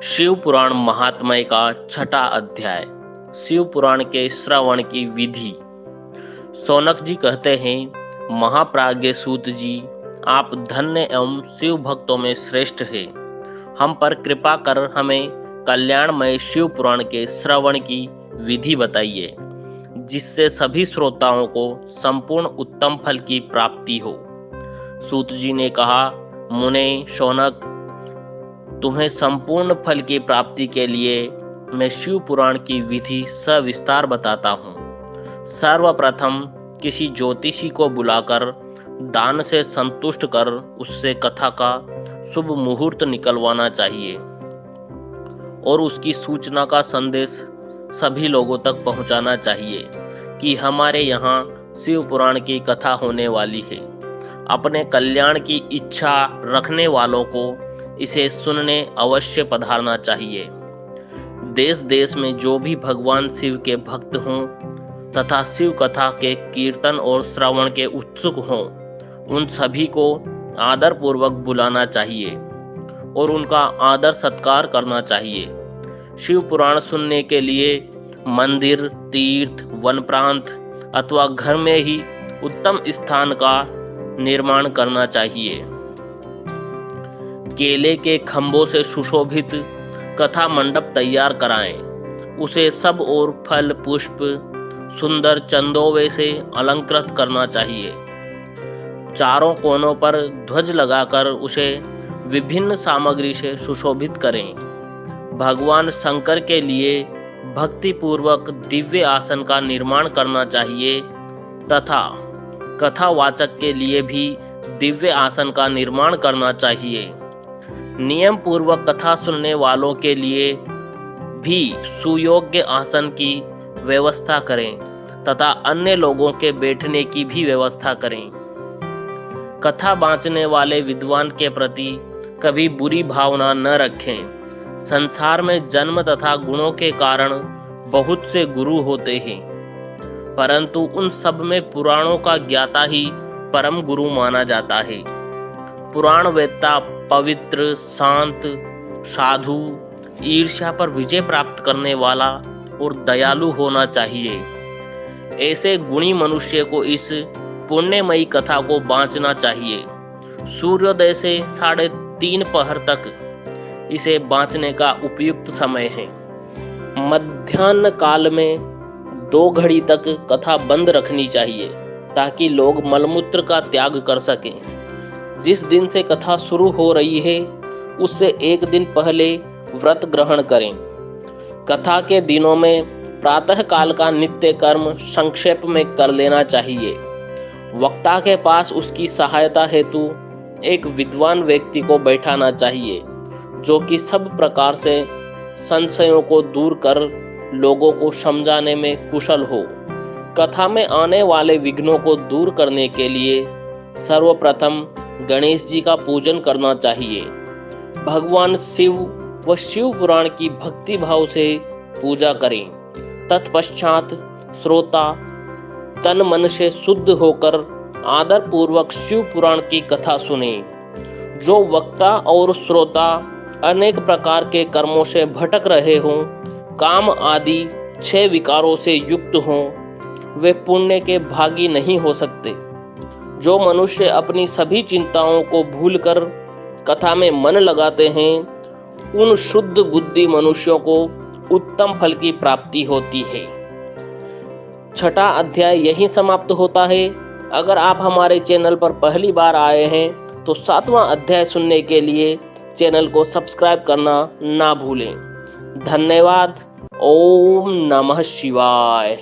शिव पुराण महात्म्य का छठा अध्याय। शिव पुराण के श्रवण की विधि। शौनक जी कहते हैं, महाप्राज्ञ सूत जी, आप धन्य एवं शिव भक्तों में श्रेष्ठ हैं। हम पर कृपा कर हमें कल्याणमय शिव पुराण के श्रवण की विधि बताइए, जिससे सभी श्रोताओं को संपूर्ण उत्तम फल की प्राप्ति हो। सूत जी ने कहा, मुने शौनक, तुम्हें संपूर्ण फल की प्राप्ति के लिए मैं शिव पुराण की विधि सविस्तार बताता हूँ। सर्वप्रथम किसी ज्योतिषी को बुलाकर दान से संतुष्ट कर उससे कथा का शुभ मुहूर्त निकलवाना चाहिए और उसकी सूचना का संदेश सभी लोगों तक पहुंचाना चाहिए कि हमारे यहाँ शिव पुराण की कथा होने वाली है। अपने कल्याण की इच्छा रखने वालों को इसे सुनने अवश्य पधारना चाहिए। देश देश में जो भी भगवान शिव के भक्त हों तथा शिव कथा के कीर्तन और श्रवण के उत्सुक हों, उन सभी को आदर पूर्वक बुलाना चाहिए और उनका आदर सत्कार करना चाहिए। शिव पुराण सुनने के लिए मंदिर, तीर्थ, वन प्रांत अथवा घर में ही उत्तम स्थान का निर्माण करना चाहिए। केले के खंभों से सुशोभित कथा मंडप तैयार कराएं। उसे सब ओर फल, पुष्प, सुंदर चंदोवे से अलंकृत करना चाहिए। चारों कोनों पर ध्वज लगाकर उसे विभिन्न सामग्री से सुशोभित करें। भगवान शंकर के लिए भक्ति पूर्वक दिव्य आसन का निर्माण करना चाहिए तथा कथावाचक के लिए भी दिव्य आसन का निर्माण करना चाहिए। नियम पूर्वक कथा सुनने वालों के लिए भी सुयोग्य आसन की व्यवस्था करें तथा अन्य लोगों के बैठने की भी व्यवस्था करें। कथा बांचने वाले विद्वान के प्रति कभी बुरी भावना न रखें। संसार में जन्म तथा गुणों के कारण बहुत से गुरु होते हैं, परंतु उन सब में पुराणों का ज्ञाता ही परम गुरु माना जाता है। पुराण वेत्ता पवित्र, शांत, साधु, ईर्ष्या पर विजय प्राप्त करने वाला और दयालु होना चाहिए। ऐसे गुणी मनुष्य को इस पुण्यमयी कथा को बांचना चाहिए। सूर्योदय से 3:30 पहर तक इसे बांचने का उपयुक्त समय है। मध्याह्न काल में 2 घड़ी तक कथा बंद रखनी चाहिए ताकि लोग मलमूत्र का त्याग कर सकें। जिस दिन से कथा शुरू हो रही है उससे 1 दिन पहले व्रत ग्रहण करें। कथा के दिनों में प्रातः काल का नित्य कर्म संक्षेप में कर लेना चाहिए। वक्ता के पास उसकी सहायता हेतु एक विद्वान व्यक्ति को बैठाना चाहिए, जो कि सब प्रकार से संशयों को दूर कर लोगों को समझाने में कुशल हो। कथा में आने वाले विघ्नों को दूर करने के लिए सर्वप्रथम गणेश जी का पूजन करना चाहिए। भगवान शिव व शिव पुराण की भक्ति भाव से पूजा करें। तत्पश्चात श्रोता तन मन से शुद्ध होकर आदर पूर्वक शिव पुराण की कथा सुने। जो वक्ता और श्रोता अनेक प्रकार के कर्मों से भटक रहे हों, काम आदि 6 विकारों से युक्त हों, वे पुण्य के भागी नहीं हो सकते। जो मनुष्य अपनी सभी चिंताओं को भूलकर कथा में मन लगाते हैं, उन शुद्ध बुद्धि मनुष्यों को उत्तम फल की प्राप्ति होती है। छठा अध्याय यहीं समाप्त होता है। अगर आप हमारे चैनल पर पहली बार आए हैं तो 7वां अध्याय सुनने के लिए चैनल को सब्सक्राइब करना ना भूलें। धन्यवाद। ओम नमः शिवाय।